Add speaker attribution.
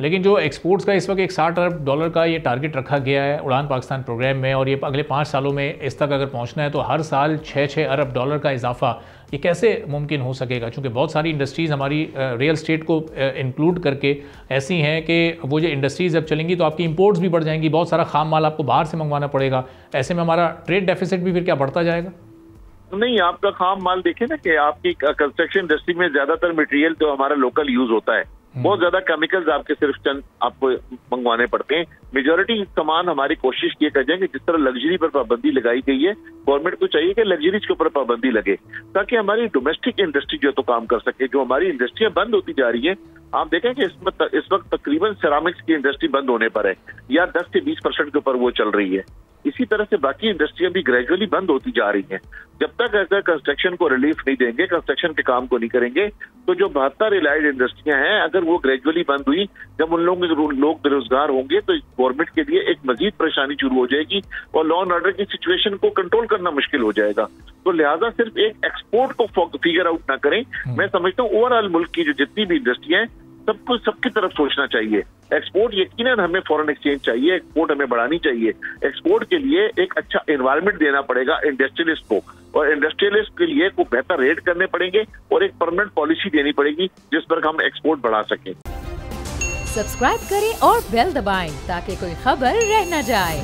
Speaker 1: लेकिन जो एक्सपोर्ट्स का इस वक्त एक $60 अरब का ये टारगेट रखा गया है उड़ान पाकिस्तान प्रोग्राम में, और ये अगले 5 सालों में इस तक अगर पहुंचना है तो हर साल $6 अरब का इजाफा, ये कैसे मुमकिन हो सकेगा? क्योंकि बहुत सारी इंडस्ट्रीज़ हमारी रियल स्टेट को इंक्लूड करके ऐसी हैं कि वो जो इंडस्ट्रीज़ जब चलेंगी तो आपकी इंपोर्ट्स भी बढ़ जाएंगी, बहुत सारा खाम माल आपको बाहर से मंगवाना पड़ेगा। ऐसे में हमारा ट्रेड डेफिसिट भी फिर क्या बढ़ता जाएगा?
Speaker 2: नहीं, आपका खाम माल देखें ना कि आपकी कंस्ट्रक्शन इंडस्ट्री में ज्यादातर मटेरियल तो हमारा लोकल यूज होता है, बहुत ज्यादा केमिकल्स आपके सिर्फ चंद आपको मंगवाने पड़ते हैं। मेजोरिटी सामान हमारी कोशिश किए कर जाएंगे, जिस तरह लग्जरी पर पाबंदी लगाई गई है, गवर्नमेंट को चाहिए कि लग्जरीज के ऊपर पाबंदी लगे ताकि हमारी डोमेस्टिक इंडस्ट्री जो तो काम कर सके। जो हमारी इंडस्ट्रियां बंद होती जा रही है, आप देखें कि इस वक्त तकरीबन सिरामिक्स की इंडस्ट्री बंद होने पर है या 10 से 20% के ऊपर वो चल रही है। इसी तरह से बाकी इंडस्ट्रियां भी ग्रेजुअली बंद होती जा रही हैं। जब तक अगर कंस्ट्रक्शन को रिलीफ नहीं देंगे, कंस्ट्रक्शन के काम को नहीं करेंगे, तो जो 72 रिलायड इंडस्ट्रियां हैं, अगर वो ग्रेजुअली बंद हुई, जब उन लोग बेरोजगार होंगे तो गवर्नमेंट के लिए एक मजीद परेशानी शुरू हो जाएगी और लॉ एंड ऑर्डर की सिचुएशन को कंट्रोल करना मुश्किल हो जाएगा। तो लिहाजा सिर्फ एक एक्सपोर्ट को फिगर आउट ना करें। मैं समझता हूँ ओवरऑल मुल्क की जो जितनी भी इंडस्ट्रियां हैं सबको सबकी तरफ सोचना चाहिए। एक्सपोर्ट यकीनन हमें फॉरेन एक्सचेंज चाहिए, एक्सपोर्ट हमें बढ़ानी चाहिए। एक्सपोर्ट के लिए एक अच्छा एनवायरनमेंट देना पड़ेगा इंडस्ट्रियलिस्ट को, और इंडस्ट्रियलिस्ट के लिए को बेहतर रेट करने पड़ेंगे और एक परमानेंट पॉलिसी देनी पड़ेगी जिस पर हम एक्सपोर्ट बढ़ा सकें।
Speaker 3: सब्सक्राइब करें और बेल दबाएं ताकि कोई खबर रह न जाए।